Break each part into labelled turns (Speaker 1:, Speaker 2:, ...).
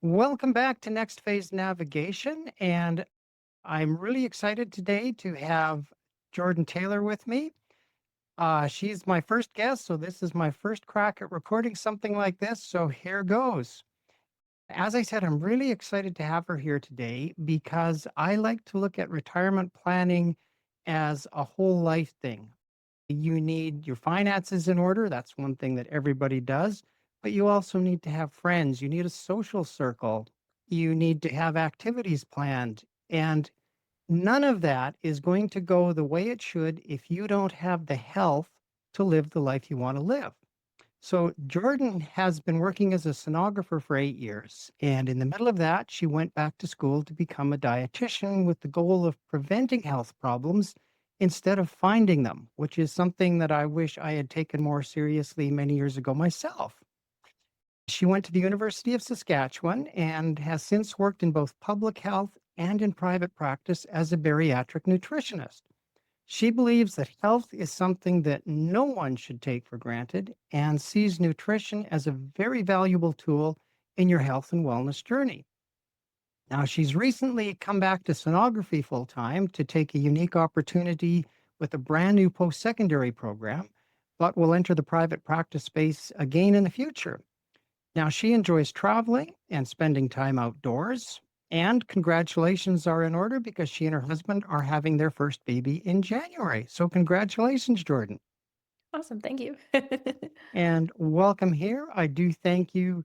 Speaker 1: Welcome back to Next Phase Navigation. And I'm really excited today to have Jordan Taylor with me. She's my first guest, so this is my first crack at recording something like this. So here goes. As I said, I'm really excited to have her here today because I like to look at retirement planning as a whole life thing. You need your finances in order. That's one thing that everybody does. But you also need to have friends. You need a social circle. You need to have activities planned. And none of that is going to go the way it should if you don't have the health to live the life you want to live. So, Jordan has been working as a sonographer for 8 years. And in the middle of that, she went back to school to become a dietitian with the goal of preventing health problems instead of finding them, which is something that I wish I had taken more seriously many years ago myself. She went to the University of Saskatchewan and has since worked in both public health and in private practice as a bariatric nutritionist. She believes that health is something that no one should take for granted and sees nutrition as a very valuable tool in your health and wellness journey. Now, she's recently come back to sonography full time to take a unique opportunity with a brand new post secondary program, but will enter the private practice space again in the future. Now, she enjoys traveling and spending time outdoors. And congratulations are in order because she and her husband are having their first baby in January. So, congratulations, Jordan.
Speaker 2: Awesome, thank you.
Speaker 1: And welcome here. I do thank you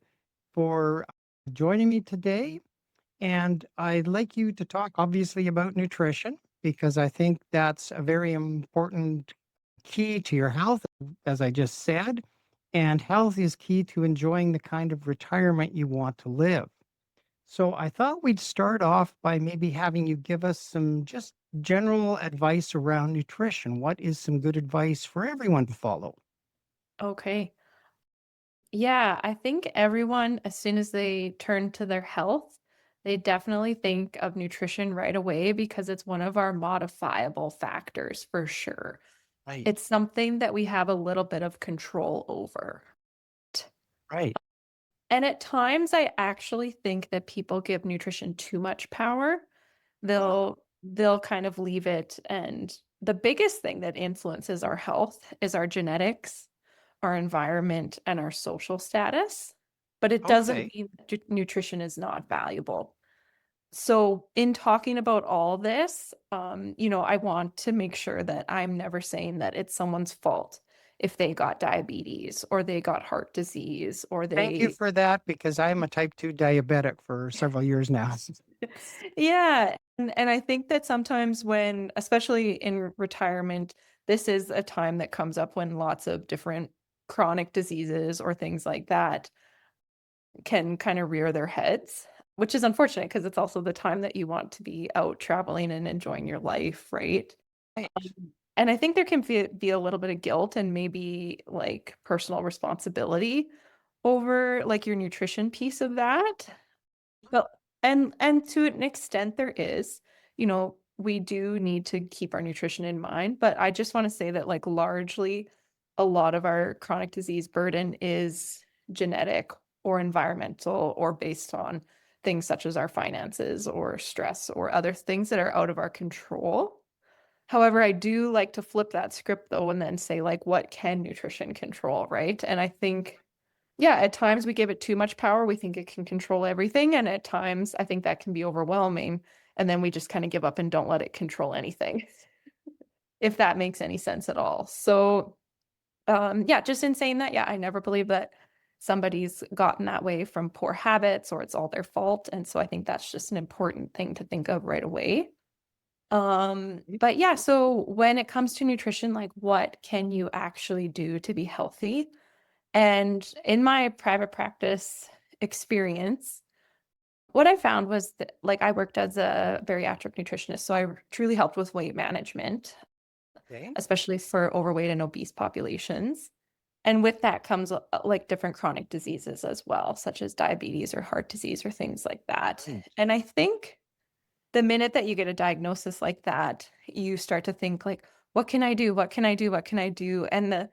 Speaker 1: for joining me today. And I'd like you to talk, obviously, about nutrition because I think that's a very important key to your health, as I just said. And health is key to enjoying the kind of retirement you want to live. So I thought we'd start off by maybe having you give us some just general advice around nutrition. What is some good advice for everyone to follow?
Speaker 2: Okay. Yeah, I think everyone, as soon as they turn to their health, they definitely think of nutrition right away because it's one of our modifiable factors for sure.
Speaker 1: Right,
Speaker 2: It's something that we have a little bit of control over.
Speaker 1: right.
Speaker 2: And at times, I actually think that people give nutrition too much power.
Speaker 1: Oh,
Speaker 2: They'll kind of leave it, and the biggest thing that influences our health is our genetics, our environment, and our social status, but it doesn't
Speaker 1: okay.
Speaker 2: mean that nutrition is not valuable. So, in talking about all this, I want to make sure that I'm never saying that it's someone's fault if they got diabetes or they got heart disease or
Speaker 1: Thank you
Speaker 2: they
Speaker 1: for that because I'm a type 2 diabetic for several years now.
Speaker 2: Yeah, and I think that sometimes when especially in retirement, this is a time that comes up when lots of different chronic diseases or things like that can kind of rear their heads, which is unfortunate because it's also the time that you want to be out traveling and enjoying your life, right?
Speaker 1: Right.
Speaker 2: And I think there can be a little bit of guilt and maybe like personal responsibility over like your nutrition piece of that. Well, and to an extent there is, we do need to keep our nutrition in mind, but I just want to say that like largely a lot of our chronic disease burden is genetic or environmental or based on things such as our finances or stress or other things that are out of our control. However, I do like to flip that script though and then say like what can nutrition control, right? And I think yeah, at times we give it too much power. We think it can control everything. And at times I think that can be overwhelming. And then we just kind of give up and don't let it control anything, if that makes any sense at all. So, yeah, just in saying that, yeah, I never believe that somebody's gotten that way from poor habits or it's all their fault. And so I think that's just an important thing to think of right away. But yeah, so when it comes to nutrition, like what can you actually do to be healthy? And in my private practice experience, what I found was that, like, I worked as a bariatric nutritionist, so I truly helped with weight management,
Speaker 1: Okay.
Speaker 2: especially for overweight and obese populations. And with that comes like different chronic diseases as well, such as diabetes or heart disease or things like that.
Speaker 1: Right.
Speaker 2: And I think the minute that you get a diagnosis like that, you start to think like, what can I do? What can I do? What can I do? And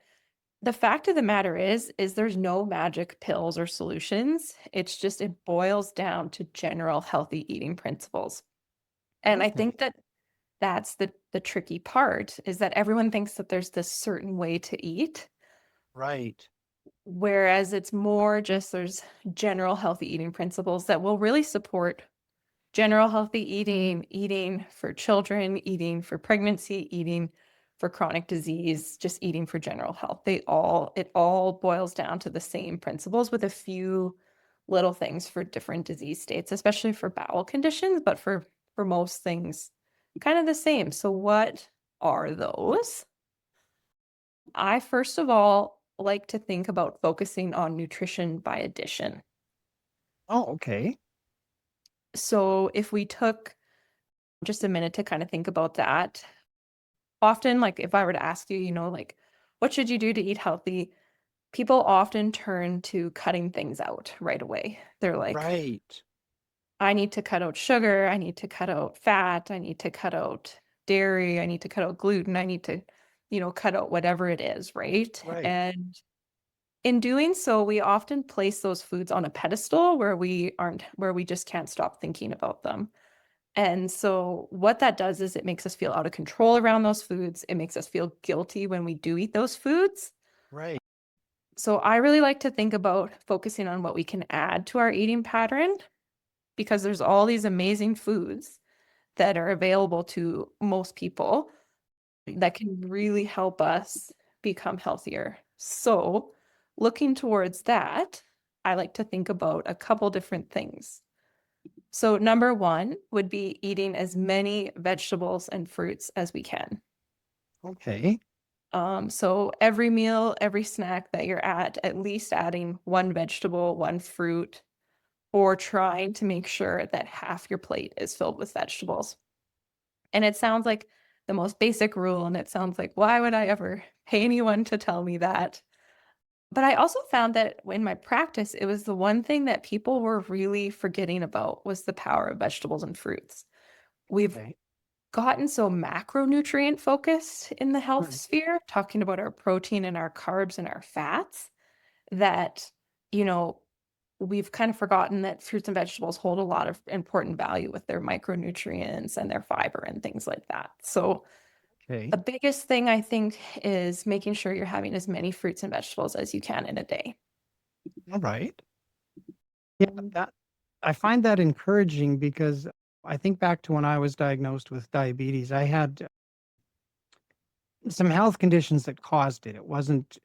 Speaker 2: The fact of the matter is there's no magic pills or solutions. It's just it boils down to general healthy eating principles. And I
Speaker 1: Okay.
Speaker 2: think that that's the tricky part is that everyone thinks that there's this certain way to eat,
Speaker 1: Right.
Speaker 2: whereas it's more just there's general healthy eating principles that will really support general healthy eating, eating for children, eating for pregnancy, eating for chronic disease, just eating for general health. It all boils down to the same principles with a few little things for different disease states, especially for bowel conditions, but for most things, kind of the same. So what are those? I first of all like to think about focusing on nutrition by addition.
Speaker 1: Oh, okay.
Speaker 2: So if we took just a minute to kind of think about that, often, like if I were to ask you, like, what should you do to eat healthy? People often turn to cutting things out right away. They're like,
Speaker 1: Right.
Speaker 2: I need to cut out sugar. I need to cut out fat. I need to cut out dairy. I need to cut out gluten. I need to, cut out whatever it is. Right.
Speaker 1: Right.
Speaker 2: And in doing so, we often place those foods on a pedestal where we just can't stop thinking about them. And so what that does is it makes us feel out of control around those foods. It makes us feel guilty when we do eat those foods.
Speaker 1: Right.
Speaker 2: So I really like to think about focusing on what we can add to our eating pattern because there's all these amazing foods that are available to most people that can really help us become healthier. So, looking towards that, I like to think about a couple different things. So, number one would be eating as many vegetables and fruits as we can.
Speaker 1: Okay.
Speaker 2: So every meal, every snack that you're at least adding one vegetable, one fruit, or trying to make sure that half your plate is filled with vegetables. And it sounds like the most basic rule, and it sounds like, why would I ever pay anyone to tell me that? But I also found that in my practice, it was the one thing that people were really forgetting about was the power of vegetables and fruits. We've
Speaker 1: Okay.
Speaker 2: gotten so macronutrient focused in the health
Speaker 1: Right.
Speaker 2: sphere, talking about our protein and our carbs and our fats, that, you know, we've kind of forgotten that fruits and vegetables hold a lot of important value with their micronutrients and their fiber and things like that. So,
Speaker 1: Okay.
Speaker 2: the biggest thing I think is making sure you're having as many fruits and vegetables as you can in a day.
Speaker 1: All right. Yeah, that I find that encouraging because I think back to when I was diagnosed with diabetes. I had some health conditions that caused it. It wasn't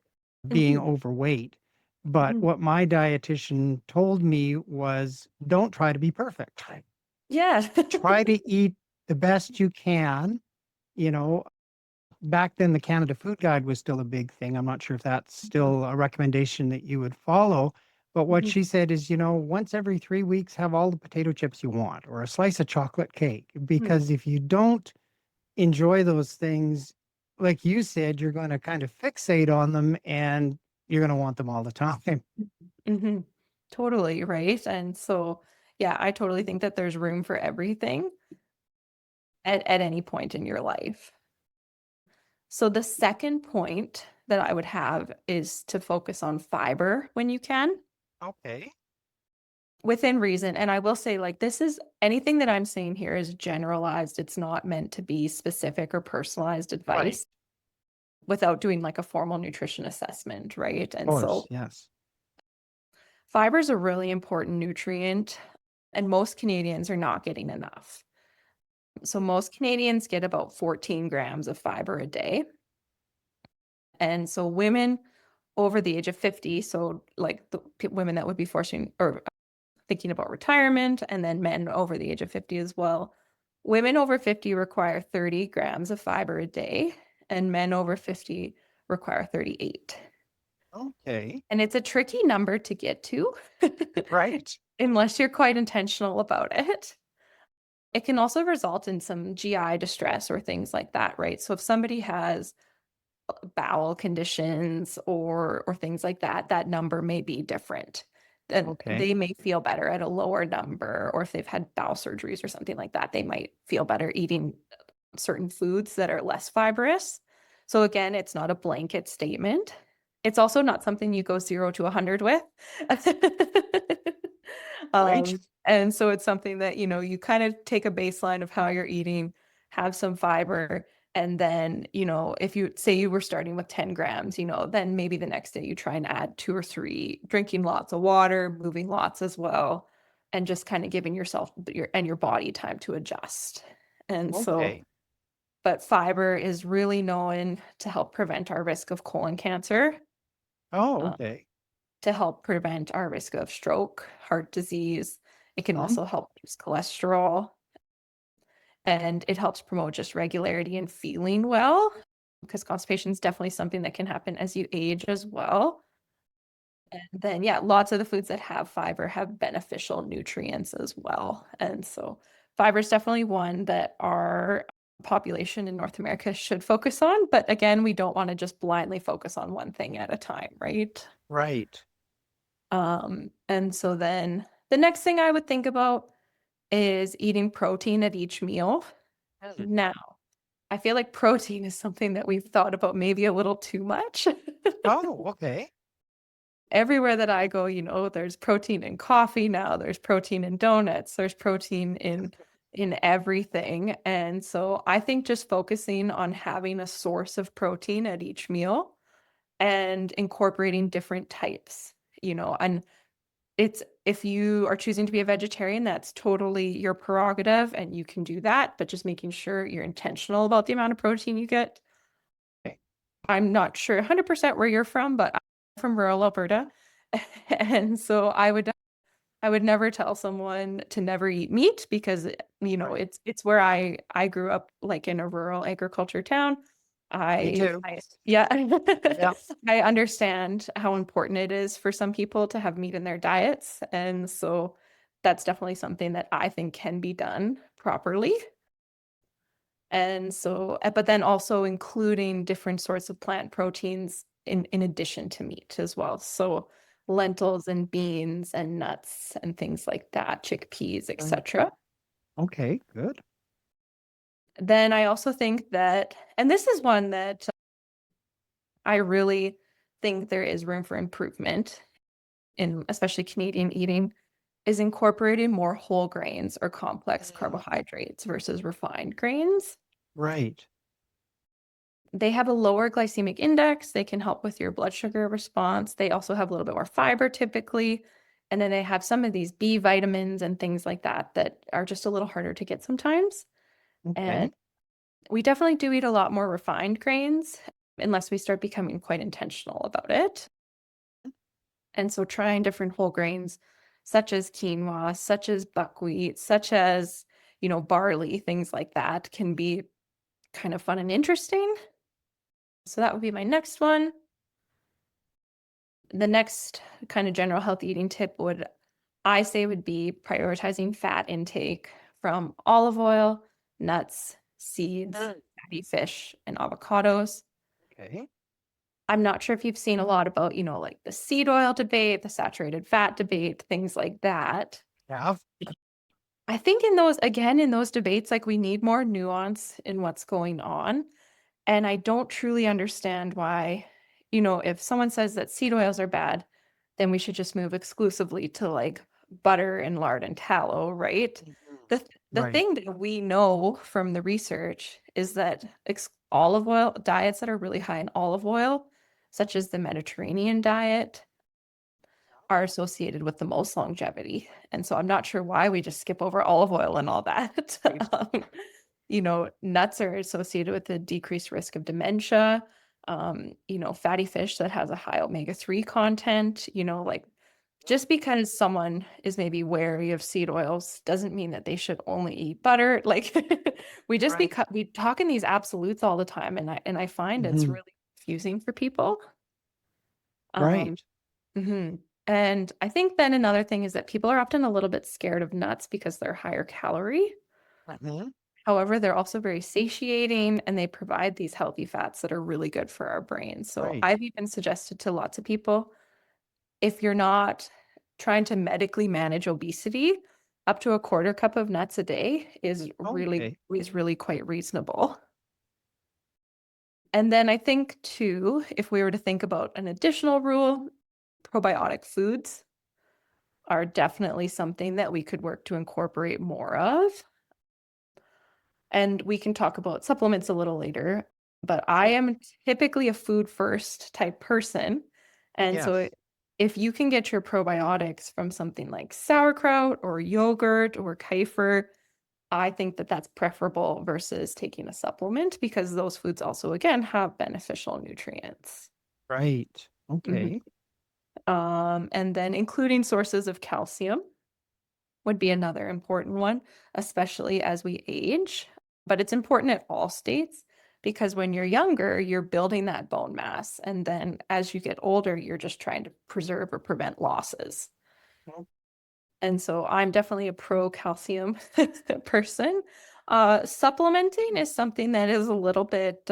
Speaker 1: being
Speaker 2: Mhm,
Speaker 1: overweight, but
Speaker 2: mhm.
Speaker 1: what my dietitian told me was don't try to be perfect.
Speaker 2: Yeah.
Speaker 1: Try to eat the best you can. You know, back then the Canada Food Guide was still a big thing. I'm not sure if that's
Speaker 2: Mhm,
Speaker 1: still a recommendation that you would follow. But what
Speaker 2: mhm,
Speaker 1: she said is, once every 3 weeks, have all the potato chips you want or a slice of chocolate cake.
Speaker 2: mhm.
Speaker 1: Because if you don't enjoy those things, like you said, you're going to kind of fixate on them and you're going to want them all the time.
Speaker 2: Mhm. Totally, right? And so, yeah, I totally think that there's room for everything at any point in your life. So the second point that I would have is to focus on fiber when you can,
Speaker 1: Okay.
Speaker 2: within reason. And I will say, like, this is anything that I'm saying here is generalized. It's not meant to be specific or personalized
Speaker 1: Right.
Speaker 2: advice without doing like a formal nutrition assessment, right?
Speaker 1: Of
Speaker 2: And
Speaker 1: course.
Speaker 2: so
Speaker 1: Yes.
Speaker 2: fiber is a really important nutrient, and most Canadians are not getting enough. So most Canadians get about 14 grams of fiber a day. And so women over the age of 50, so like the women that would be forcing or thinking about retirement, and then men over the age of 50 as well. Women over 50 require 30 grams of fiber a day, and men over 50 require 38.
Speaker 1: Okay.
Speaker 2: And it's a tricky number to get to
Speaker 1: Right.
Speaker 2: unless you're quite intentional about it. It can also result in some GI distress or things like that, right? So if somebody has bowel conditions or things like that, that number may be different. Then
Speaker 1: Okay.
Speaker 2: they may feel better at a lower number, or if they've had bowel surgeries or something like that, they might feel better eating certain foods that are less fibrous. So again, it's not a blanket statement. It's also not something you go 0 to 100 with.
Speaker 1: Right.
Speaker 2: And so it's something that, you kind of take a baseline of how you're eating, have some fiber, and then, if you say you were starting with 10 grams, then maybe the next day you try and add 2 or 3, drinking lots of water, moving lots as well, and just kind of giving yourself your body time to adjust. And so,
Speaker 1: Okay.
Speaker 2: but fiber is really known to help prevent our risk of colon cancer,
Speaker 1: Oh,
Speaker 2: uh,
Speaker 1: okay.
Speaker 2: to help prevent our risk of stroke, heart disease. It can
Speaker 1: Um,
Speaker 2: also help reduce cholesterol, and it helps promote just regularity and feeling well, because constipation is definitely something that can happen as you age as well. And then, yeah, lots of the foods that have fiber have beneficial nutrients as well. And so, fiber is definitely one that our population in North America should focus on. But again, we don't want to just blindly focus on one thing at a time, right?
Speaker 1: right.
Speaker 2: And so then the next thing I would think about is eating protein at each meal.
Speaker 1: Mm.
Speaker 2: Now, I feel like protein is something that we've thought about maybe a little too much.
Speaker 1: Oh, okay.
Speaker 2: Everywhere that I go, there's protein in coffee now, there's protein in donuts, there's protein in everything. And so I think just focusing on having a source of protein at each meal and incorporating different types, and it's if you are choosing to be a vegetarian, that's totally your prerogative and you can do that, but just making sure you're intentional about the amount of protein you get.
Speaker 1: Okay.
Speaker 2: I'm not sure 100% where you're from, but I'm from rural Alberta. And so I would never tell someone to never eat meat because
Speaker 1: Right.
Speaker 2: it's where I grew up, like in a rural agriculture town.
Speaker 1: Me too.
Speaker 2: I yeah.
Speaker 1: Yeah.
Speaker 2: I understand how important it is for some people to have meat in their diets, and so that's definitely something that I think can be done properly. And so, but then also including different sorts of plant proteins in addition to meat as well. So lentils and beans and nuts and things like that, chickpeas,
Speaker 1: Mm.
Speaker 2: etc.
Speaker 1: Okay, good.
Speaker 2: Then I also think that, and this is one that I really think there is room for improvement in, especially Canadian eating, is incorporating more whole grains or complex
Speaker 1: Mm.
Speaker 2: carbohydrates versus refined grains.
Speaker 1: Right.
Speaker 2: They have a lower glycemic index. They can help with your blood sugar response. They also have a little bit more fiber typically. And then they have some of these B vitamins and things like that that are just a little harder to get sometimes. And
Speaker 1: Okay.
Speaker 2: we definitely do eat a lot more refined grains unless we start becoming quite intentional about it. And so trying different whole grains, such as quinoa, such as buckwheat, such as, barley, things like that can be kind of fun and interesting. So that would be my next one. The next kind of general health eating tip would be prioritizing fat intake from olive oil, nuts, seeds,
Speaker 1: Mm.
Speaker 2: fatty fish, and avocados.
Speaker 1: Okay.
Speaker 2: I'm not sure if you've seen a lot about, like the seed oil debate, the saturated fat debate, things like that.
Speaker 1: Have.
Speaker 2: I think in those debates, like we need more nuance in what's going on. And I don't truly understand why, if someone says that seed oils are bad, then we should just move exclusively to like butter and lard and tallow, right?
Speaker 1: Mhm.
Speaker 2: The
Speaker 1: Right.
Speaker 2: thing that we know from the research is that olive oil diets that are really high in olive oil, such as the Mediterranean diet, are associated with the most longevity. And so I'm not sure why we just skip over olive oil and all that.
Speaker 1: Right.
Speaker 2: Nuts are associated with a decreased risk of dementia. Fatty fish that has a high omega-3 content, like just because someone is maybe wary of seed oils doesn't mean that they should only eat butter. Like
Speaker 1: Right.
Speaker 2: we talk in these absolutes all the time, and I find it's
Speaker 1: Mhm.
Speaker 2: really confusing for people. Um,
Speaker 1: Right.
Speaker 2: mhm. And I think then another thing is that people are often a little bit scared of nuts because they're higher calorie.
Speaker 1: Mhm.
Speaker 2: However, they're also very satiating and they provide these healthy fats that are really good for our brains. So
Speaker 1: Right.
Speaker 2: I've even suggested to lots of people, if you're not trying to medically manage obesity, up to a quarter cup of nuts a day is
Speaker 1: Okay.
Speaker 2: really quite reasonable. And then I think too, if we were to think about an additional rule, probiotic foods are definitely something that we could work to incorporate more of. And we can talk about supplements a little later, but I am typically a food first type person. And so
Speaker 1: Yes.
Speaker 2: if you can get your probiotics from something like sauerkraut or yogurt or kefir, I think that that's preferable versus taking a supplement because those foods also, again, have beneficial nutrients.
Speaker 1: Right.
Speaker 2: Mhm.
Speaker 1: Okay.
Speaker 2: And then including sources of calcium would be another important one, especially as we age. But it's important at all states because when you're younger, you're building that bone mass. And then as you get older, you're just trying to preserve or prevent losses.
Speaker 1: Well,
Speaker 2: And so I'm definitely a pro calcium person. Supplementing is something that is a little bit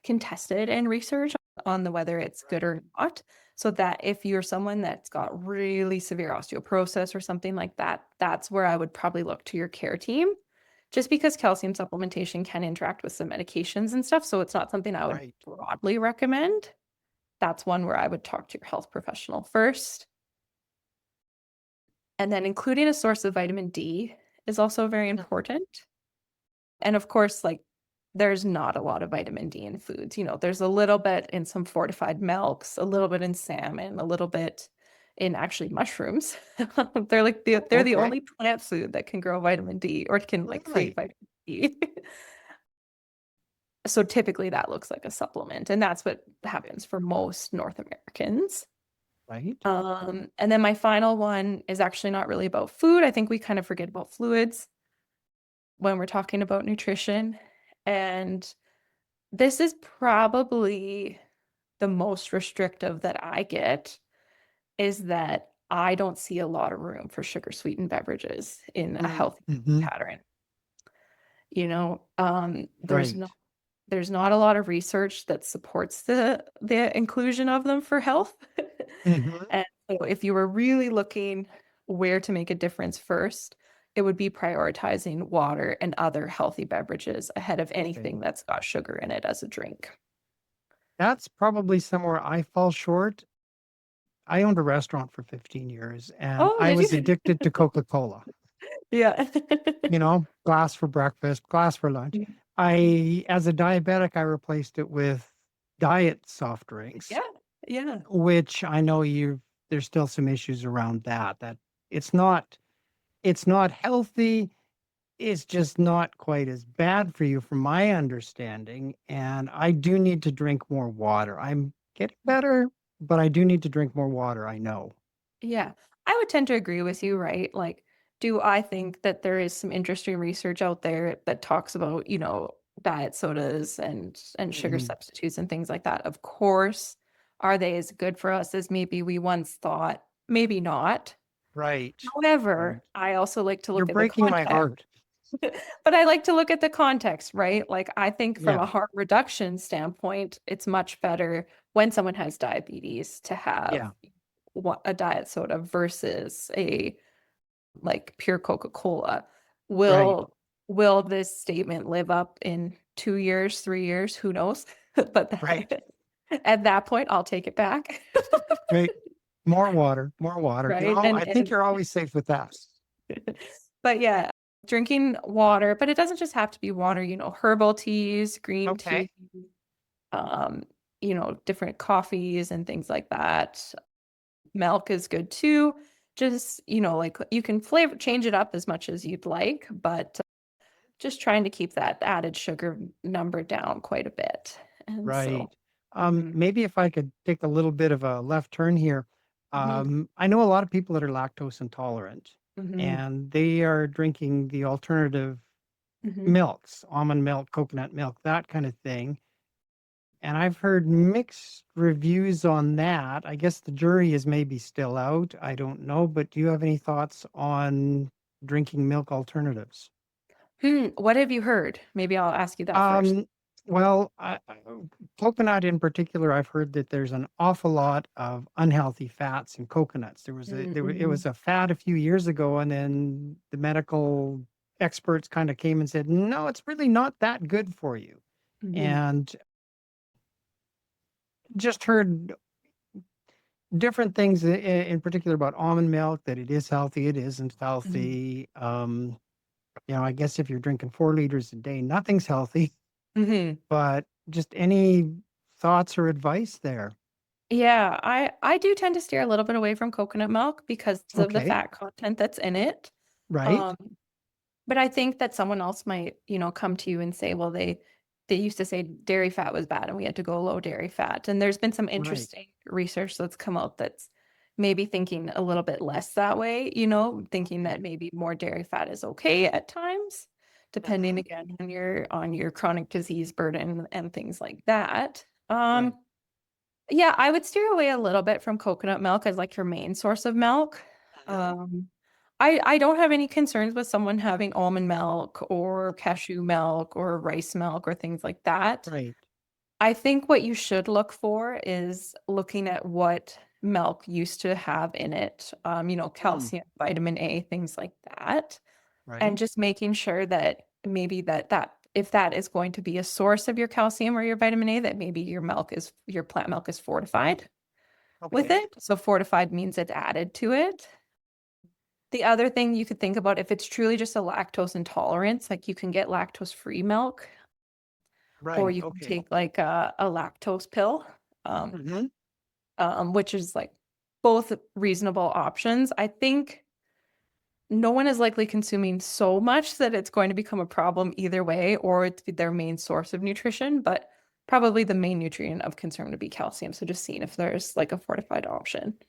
Speaker 2: contested in research on the whether it's good or not. So that if you're someone that's got really severe osteoporosis or something like that, that's where I would probably look to your care team. Just because calcium supplementation can interact with some medications and stuff, so it's not something I would
Speaker 1: right.
Speaker 2: broadly recommend. That's one where I would talk to your health professional first. And then including a source of vitamin D is also very important. And of course, like there's not a lot of vitamin D in foods. There's a little bit in some fortified milks, a little bit in salmon, a little bit in actually mushrooms. They're the
Speaker 1: Okay.
Speaker 2: only plant food that can grow vitamin D or can like create
Speaker 1: Really?
Speaker 2: vitamin D. So typically that looks like a supplement, and that's what happens for most North Americans.
Speaker 1: Right.
Speaker 2: And then my final one is actually not really about food. I think we kind of forget about fluids when we're talking about nutrition. And this is probably the most restrictive that I get is that I don't see a lot of room for sugar sweetened beverages in a healthy
Speaker 1: Mm-hmm.
Speaker 2: pattern. You know, um, there's
Speaker 1: Right.
Speaker 2: no there's not a lot of research that supports the inclusion of them for health.
Speaker 1: Mm-hmm.
Speaker 2: And so if you were really looking where to make a difference first, it would be prioritizing water and other healthy beverages ahead of
Speaker 1: Okay.
Speaker 2: anything that's got sugar in it as a drink.
Speaker 1: That's probably somewhere I fall short. I owned a restaurant for 15 years and
Speaker 2: Oh,
Speaker 1: I
Speaker 2: did
Speaker 1: was
Speaker 2: you?
Speaker 1: addicted to Coca-Cola.
Speaker 2: Yeah.
Speaker 1: Glass for breakfast, glass for lunch. As a diabetic, I replaced it with diet soft drinks,
Speaker 2: Yeah, yeah.
Speaker 1: which I know there's still some issues around that it's not healthy. It's just not quite as bad for you from my understanding. And I do need to drink more water. I'm getting better, but I do need to drink more water. I know.
Speaker 2: Yeah, I would tend to agree with you, right? Like, do I think that there is some interesting research out there that talks about, diet sodas and sugar
Speaker 1: Mhm.
Speaker 2: substitutes and things like that? Of course. Are they as good for us as maybe we once thought? Maybe not.
Speaker 1: Right. Right.
Speaker 2: However, I also like to
Speaker 1: You're
Speaker 2: look at the
Speaker 1: breaking my
Speaker 2: context.
Speaker 1: heart.
Speaker 2: But I like to look at the context, right? Like, I think from
Speaker 1: Yeah.
Speaker 2: a harm reduction standpoint, it's much better when someone has diabetes to have
Speaker 1: Yeah.
Speaker 2: a diet soda versus a like pure Coca-Cola.
Speaker 1: Right.
Speaker 2: Will this statement live up in 2 years, 3 years? Who knows? But
Speaker 1: Right.
Speaker 2: at that point, I'll take it back.
Speaker 1: Right. More water. More water.
Speaker 2: Right?
Speaker 1: I think you're always safe with that.
Speaker 2: But yeah, drinking water, but it doesn't just have to be water, herbal teas, green tea,
Speaker 1: Okay.
Speaker 2: um, different coffees and things like that. Milk is good too. Just, like you can flavor change it up as much as you'd like, but just trying to keep that added sugar number down quite a bit. And so,
Speaker 1: Right.
Speaker 2: mhm,
Speaker 1: Maybe if I could take a little bit of a left turn here.
Speaker 2: mhm,
Speaker 1: I know a lot of people that are lactose intolerant
Speaker 2: mhm,
Speaker 1: and they are drinking the alternative
Speaker 2: mhm.
Speaker 1: milks, almond milk, coconut milk, that kind of thing. And I've heard mixed reviews on that. I guess the jury is maybe still out. I don't know, but do you have any thoughts on drinking milk alternatives?
Speaker 2: What have you heard? Maybe I'll ask you that first.
Speaker 1: Um, well, coconut in particular, I've heard that there's an awful lot of unhealthy fats in coconuts. It
Speaker 2: Mhm,
Speaker 1: was a fad a few years ago, and then the medical experts kind of came and said, no, it's really not that good for you.
Speaker 2: mhm,
Speaker 1: And just heard different things in particular about almond milk, that it is healthy, it isn't
Speaker 2: Mhm.
Speaker 1: healthy. I guess if you're drinking 4 liters a day, nothing's healthy,
Speaker 2: Mhm.
Speaker 1: but just any thoughts or advice there?
Speaker 2: Yeah, I do tend to steer a little bit away from coconut milk because of the
Speaker 1: Okay.
Speaker 2: fat content that's in it.
Speaker 1: Right.
Speaker 2: Um, but I think that someone else might, come to you and say, well, they used to say dairy fat was bad and we had to go low dairy fat. And there's been some
Speaker 1: Right.
Speaker 2: interesting research that's come out that's maybe thinking a little bit less that way, thinking that
Speaker 1: Okay.
Speaker 2: maybe more dairy fat is okay at times, depending
Speaker 1: Mhm.
Speaker 2: again on your chronic disease burden and things like that.
Speaker 1: Right.
Speaker 2: Yeah, I would steer away a little bit from coconut milk as like your main source of milk.
Speaker 1: Mhm.
Speaker 2: Um, I don't have any concerns with someone having almond milk or cashew milk or rice milk or things like that.
Speaker 1: Right.
Speaker 2: I think what you should look for is looking at what milk used to have in it,
Speaker 1: Mm.
Speaker 2: calcium, vitamin A, things like that, and
Speaker 1: Right.
Speaker 2: just making sure that maybe that if that is going to be a source of your calcium or your vitamin A, that maybe your plant milk is fortified with
Speaker 1: Okay.
Speaker 2: it. So fortified means it's added to it. The other thing you could think about if it's truly just a lactose intolerance, like you can get lactose-free milk or
Speaker 1: Right.
Speaker 2: you can
Speaker 1: Okay.
Speaker 2: take like a lactose pill, um,
Speaker 1: Mhm.
Speaker 2: which is like both reasonable options. I think no one is likely consuming so much that it's going to become a problem either way, or it's their main source of nutrition, but probably the main nutrient of concern would be calcium. So just seeing if there's like a fortified option.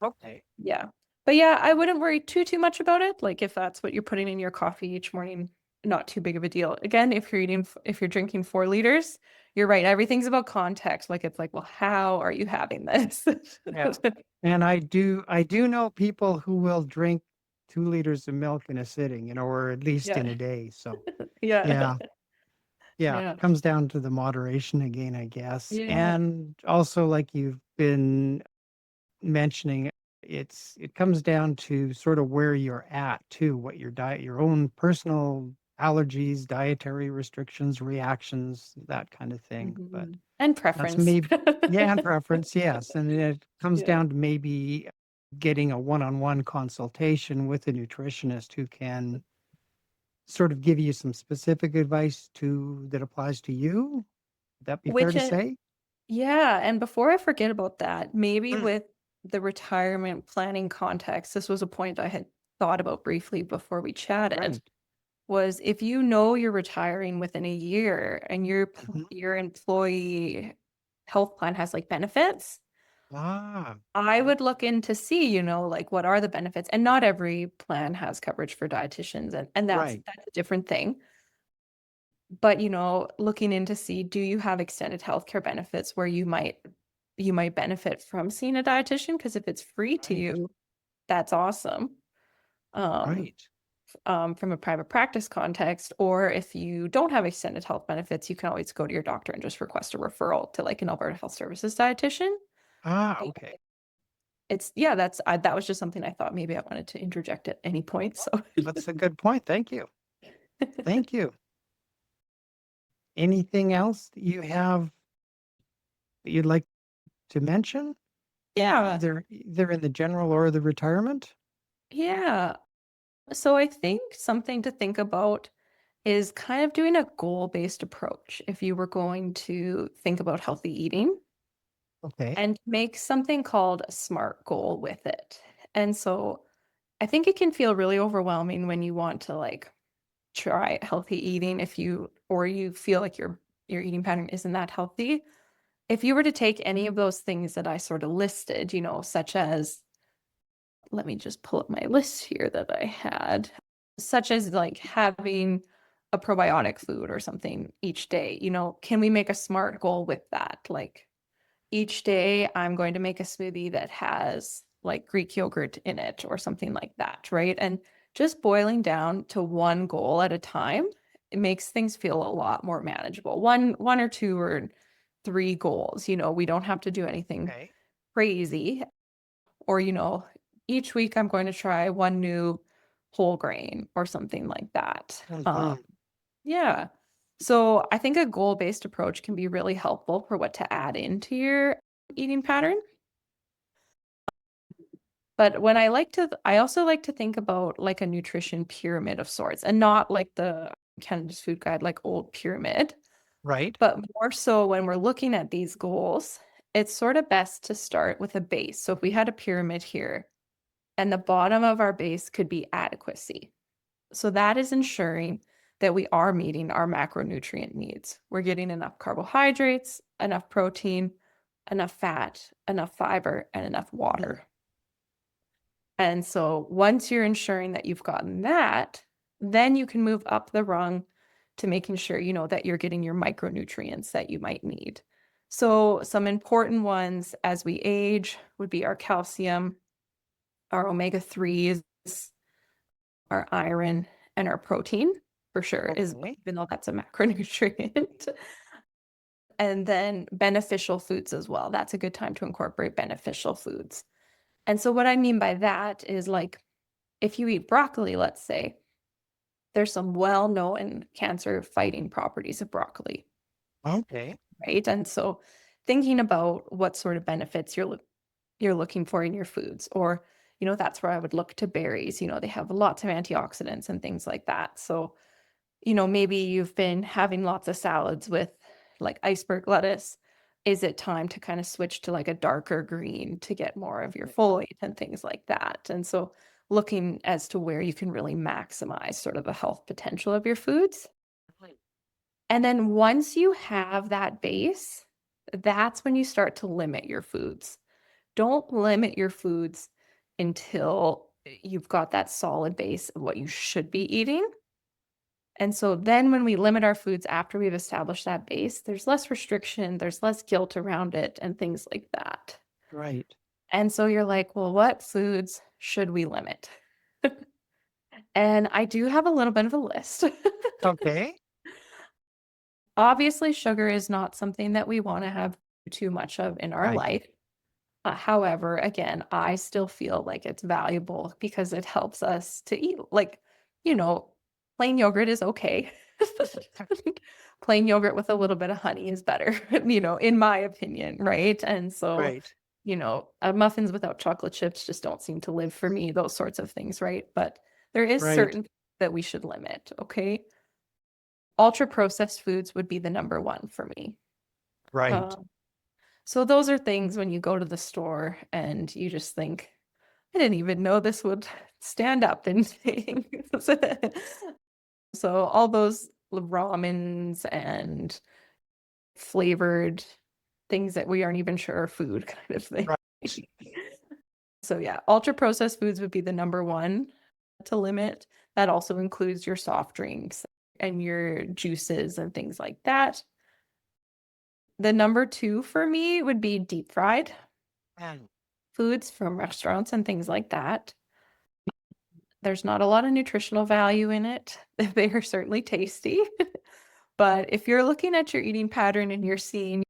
Speaker 1: Okay.
Speaker 2: Yeah. But yeah, I wouldn't worry too much about it. Like if that's what you're putting in your coffee each morning, not too big of a deal. Again, if you're drinking 4 liters, you're right. Everything's about context. Like it's like, well, how are you having this?
Speaker 1: Yeah. And I do know people who will drink 2 liters of milk in a sitting, or at least
Speaker 2: Yeah.
Speaker 1: in a day. So
Speaker 2: Yeah.
Speaker 1: yeah. Yeah,
Speaker 2: Yeah.
Speaker 1: comes down to the moderation again, I guess.
Speaker 2: Yeah.
Speaker 1: And also, like you've been mentioning, it comes down to sort of where you're at too, what your diet, your own personal allergies, dietary restrictions, reactions, that kind of thing. But
Speaker 2: Mhm. And
Speaker 1: that's
Speaker 2: preference.
Speaker 1: maybe, yeah, and preference, yes. And it comes
Speaker 2: Yeah.
Speaker 1: down to maybe getting a one-on-one consultation with a nutritionist who can sort of give you some specific advice that applies to you. Would that be fair
Speaker 2: Which
Speaker 1: to say?
Speaker 2: Yeah, and before I forget about that, maybe
Speaker 1: Mm.
Speaker 2: with the retirement planning context, this was a point I had thought about briefly before we chatted,
Speaker 1: Right.
Speaker 2: was if you know you're retiring within a year and
Speaker 1: Mhm.
Speaker 2: your employee health plan has like benefits,
Speaker 1: Ah,
Speaker 2: I
Speaker 1: okay.
Speaker 2: would look in to see, like what are the benefits? And not every plan has coverage for dietitians and
Speaker 1: Right.
Speaker 2: that's a different thing. But, looking in to see, do you have extended healthcare benefits where you might benefit from seeing a dietitian? Because if it's free to
Speaker 1: Right.
Speaker 2: you, that's awesome. Um,
Speaker 1: Right.
Speaker 2: from a private practice context, or if you don't have extended health benefits, you can always go to your doctor and just request a referral to like an Alberta Health Services dietitian.
Speaker 1: Ah,
Speaker 2: And
Speaker 1: okay.
Speaker 2: that was just something I thought maybe I wanted to interject at any point. So
Speaker 1: That's a good point. Thank you. Thank you. Anything else that you have that you'd like to mention?
Speaker 2: yeah,
Speaker 1: Either in the general or the retirement?
Speaker 2: yeah. So I think something to think about is kind of doing a goal-based approach if you were going to think about healthy eating
Speaker 1: Okay.
Speaker 2: and make something called a SMART goal with it. And so I think it can feel really overwhelming when you want to like try healthy eating or you feel like your eating pattern isn't that healthy. If you were to take any of those things that I sort of listed, such as let me just pull up my list here that I had, such as like having a probiotic food or something each day. Can we make a SMART goal with that? Like each day I'm going to make a smoothie that has like Greek yogurt in it or something like that, right? And just boiling down to one goal at a time, it makes things feel a lot more manageable. One or two or three goals, we don't have to do anything
Speaker 1: Okay.
Speaker 2: crazy or each week I'm going to try one new whole grain or something like that.
Speaker 1: Mhm.
Speaker 2: Yeah. So I think a goal-based approach can be really helpful for what to add into your eating pattern. But when I also like to think about like a nutrition pyramid of sorts, and not like the Canada's Food Guide, like old pyramid,
Speaker 1: Right.
Speaker 2: but more so when we're looking at these goals, it's sort of best to start with a base. So if we had a pyramid here, and the bottom of our base could be adequacy. So that is ensuring that we are meeting our macronutrient needs. We're getting enough carbohydrates, enough protein, enough fat, enough fiber, and enough water. And so once you're ensuring that you've gotten that, then you can move up the rung to making sure you know that you're getting your micronutrients that you might need. So some important ones as we age would be our calcium, our omega-3s, our iron, and our protein for sure is,
Speaker 1: Okay.
Speaker 2: even though that's a macronutrient. And then beneficial foods as well. That's a good time to incorporate beneficial foods. And so what I mean by that is like if you eat broccoli, let's say, there's some well-known cancer fighting properties of broccoli,
Speaker 1: Okay.
Speaker 2: right? And so thinking about what sort of benefits you're looking for in your foods, or that's where I would look to berries. They have lots of antioxidants and things like that. So maybe you've been having lots of salads with like iceberg lettuce. Is it time to kind of switch to like a darker green to get more of your folate and things like that? And so looking as to where you can really maximize sort of the health potential of your foods. And then once you have that base, that's when you start to limit your foods. Don't limit your foods until you've got that solid base of what you should be eating. And so then when we limit our foods after we've established that base, there's less restriction, there's less guilt around it, and things like that.
Speaker 1: Right.
Speaker 2: And so you're like, well, what foods should we limit? And I do have a little bit of a list.
Speaker 1: Okay.
Speaker 2: Obviously, sugar is not something that we want to have too much of in our
Speaker 1: Right.
Speaker 2: life. However, again, I still feel like it's valuable because it helps us to eat. Like, you know, plain yogurt is okay. Plain yogurt with a little bit of honey is better, in my opinion, right? And so,
Speaker 1: Right.
Speaker 2: muffins without chocolate chips just don't seem to live for me, those sorts of things, right? But there is
Speaker 1: Right.
Speaker 2: certain that we should limit, okay? Ultra processed foods would be the number one for me.
Speaker 1: Right.
Speaker 2: Um, so those are things when you go to the store and you just think, I didn't even know this would stand up in things. So all those ramens and flavored things that we aren't even sure are food kind of thing.
Speaker 1: Right.
Speaker 2: So yeah, ultra processed foods would be the number one to limit. That also includes your soft drinks and your juices and things like that. The number two for me would be deep fried
Speaker 1: And
Speaker 2: foods from restaurants and things like that. There's not a lot of nutritional value in it. They are certainly tasty. But if you're looking at your eating pattern and you're seeing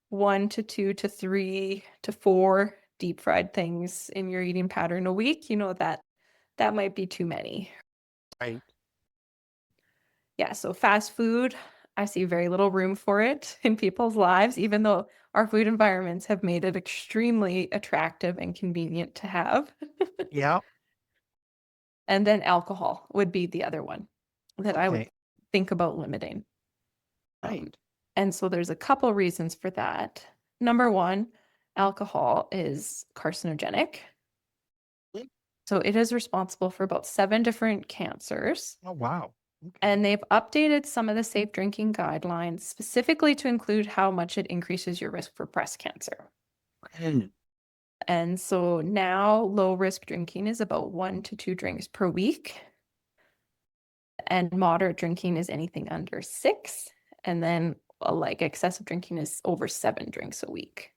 Speaker 2: 1 to 2 to 3 to 4 deep fried things in your eating pattern a week, that might be too many.
Speaker 1: right.
Speaker 2: Yeah, so fast food, I see very little room for it in people's lives, even though our food environments have made it extremely attractive and convenient to have.
Speaker 1: Yeah.
Speaker 2: And then alcohol would be the other one that I would
Speaker 1: Okay.
Speaker 2: think about limiting. Um,
Speaker 1: Right.
Speaker 2: and so there's a couple reasons for that. Number one, alcohol is carcinogenic. So it is responsible for about 7 different cancers.
Speaker 1: Oh, wow. Okay.
Speaker 2: And they've updated some of the safe drinking guidelines specifically to include how much it increases your risk for breast cancer.
Speaker 1: And
Speaker 2: And so now low risk drinking is about 1 to 2 drinks per week. And moderate drinking is anything under 6. And then like excessive drinking is over 7 drinks a week.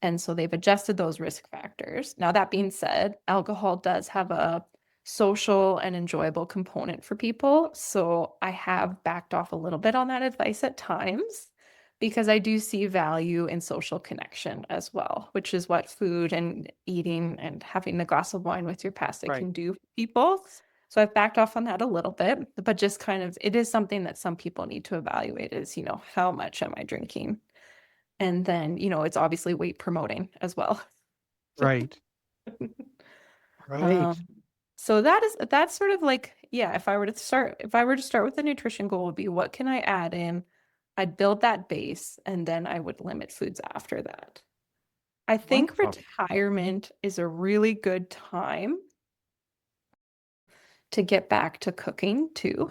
Speaker 2: And so they've adjusted those risk factors. Now, that being said, alcohol does have a social and enjoyable component for people. So I have backed off a little bit on that advice at times because I do see value in social connection as well, which is what food and eating and having a glass of wine with your pasta
Speaker 1: right.
Speaker 2: can do for people. So I've backed off on that a little bit, but just kind of, it is something that some people need to evaluate is, how much am I drinking? And then, it's obviously weight promoting as well.
Speaker 1: Right. Right.
Speaker 2: Um, so that's sort of like, yeah, if I were to start with the nutrition goal would be what can I add in? I'd build that base and then I would limit foods after that. I think
Speaker 1: Wonderful.
Speaker 2: retirement is a really good time to get back to cooking too.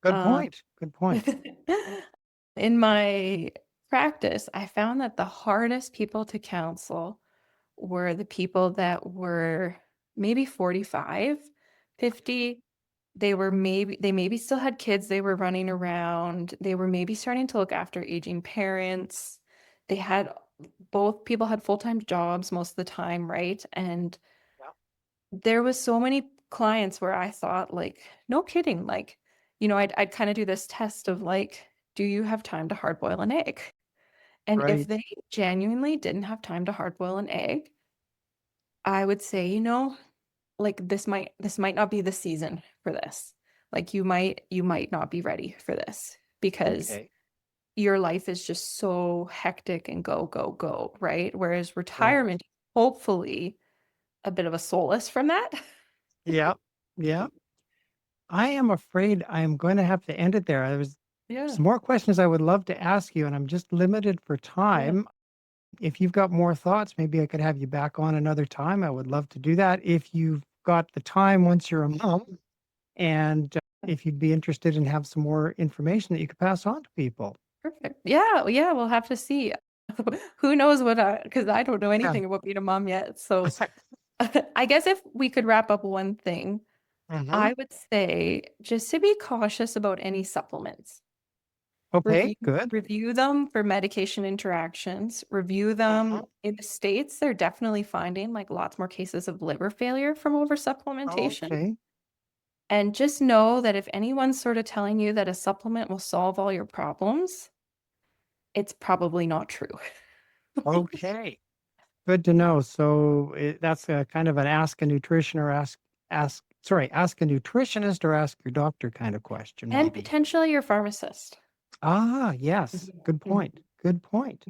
Speaker 1: Good
Speaker 2: Uh,
Speaker 1: point. Good point.
Speaker 2: in my practice, I found that the hardest people to counsel were the people that were maybe 45, 50. They maybe still had kids, they were running around, they were maybe starting to look after aging parents. They had both people had full-time jobs most of the time, right? And
Speaker 1: Yeah.
Speaker 2: there was so many clients where I thought like, no kidding, like, I'd kind of do this test of like, do you have time to hard boil an egg? And if
Speaker 1: Right.
Speaker 2: they genuinely didn't have time to hard boil an egg, I would say, like this might not be the season for this. Like you might not be ready for this because
Speaker 1: Okay.
Speaker 2: your life is just so hectic and go, go, go, right? Whereas
Speaker 1: Right.
Speaker 2: retirement, hopefully a bit of a solace from that.
Speaker 1: Yeah. Yeah. I am afraid I'm going to have to end it there. There's
Speaker 2: Yeah.
Speaker 1: some more questions I would love to ask you, and I'm just limited for
Speaker 2: Yeah.
Speaker 1: time. If you've got more thoughts, maybe I could have you back on another time. I would love to do that if you've got the time once you're a mom, and if you'd be interested in have some more information that you could pass on to people.
Speaker 2: Perfect. Yeah, yeah, we'll have to see. Who knows because I don't know
Speaker 1: Yeah.
Speaker 2: anything about being a mom yet. So I guess if we could wrap up one thing,
Speaker 1: Hmm.
Speaker 2: I would say just to be cautious about any supplements.
Speaker 1: Okay,
Speaker 2: Review
Speaker 1: good.
Speaker 2: review them for medication interactions. Review them.
Speaker 1: Mhm.
Speaker 2: In the States, they're definitely finding like lots more cases of liver failure from oversupplementation.
Speaker 1: Okay.
Speaker 2: And just know that if anyone's sort of telling you that a supplement will solve all your problems, it's probably not true.
Speaker 1: Okay. Good to know. So that's a kind of an ask a nutrition or ask a nutritionist or ask your doctor kind of question,
Speaker 2: And
Speaker 1: maybe.
Speaker 2: potentially your pharmacist.
Speaker 1: Ah, yes.
Speaker 2: Mhm,
Speaker 1: Good point.
Speaker 2: mhm.
Speaker 1: Good point.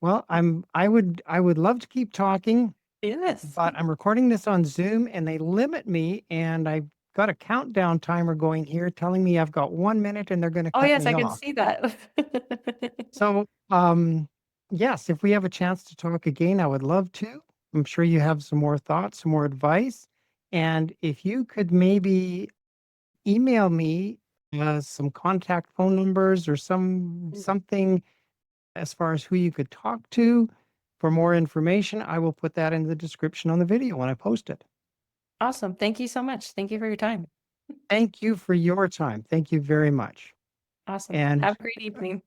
Speaker 1: Well, I would love to keep talking,
Speaker 2: Yes.
Speaker 1: but I'm recording this on Zoom and they limit me and I've got a countdown timer going here telling me I've got 1 minute and they're going to
Speaker 2: Oh,
Speaker 1: cut
Speaker 2: yes,
Speaker 1: me
Speaker 2: I can
Speaker 1: off.
Speaker 2: see that.
Speaker 1: So, yes, if we have a chance to talk again, I would love to. I'm sure you have some more thoughts, some more advice. And if you could maybe email me some contact phone numbers or something as far as who you could talk to for more information, I will put that in the description on the video when I post it.
Speaker 2: Awesome. Thank you so much. Thank you for your time.
Speaker 1: Thank you for your time. Thank you very much.
Speaker 2: Awesome.
Speaker 1: And
Speaker 2: Have a great evening.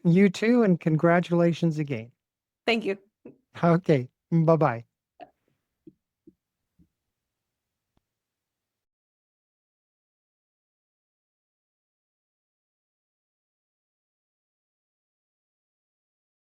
Speaker 1: you too, and congratulations again.
Speaker 2: Thank you.
Speaker 1: Okay. Bye bye.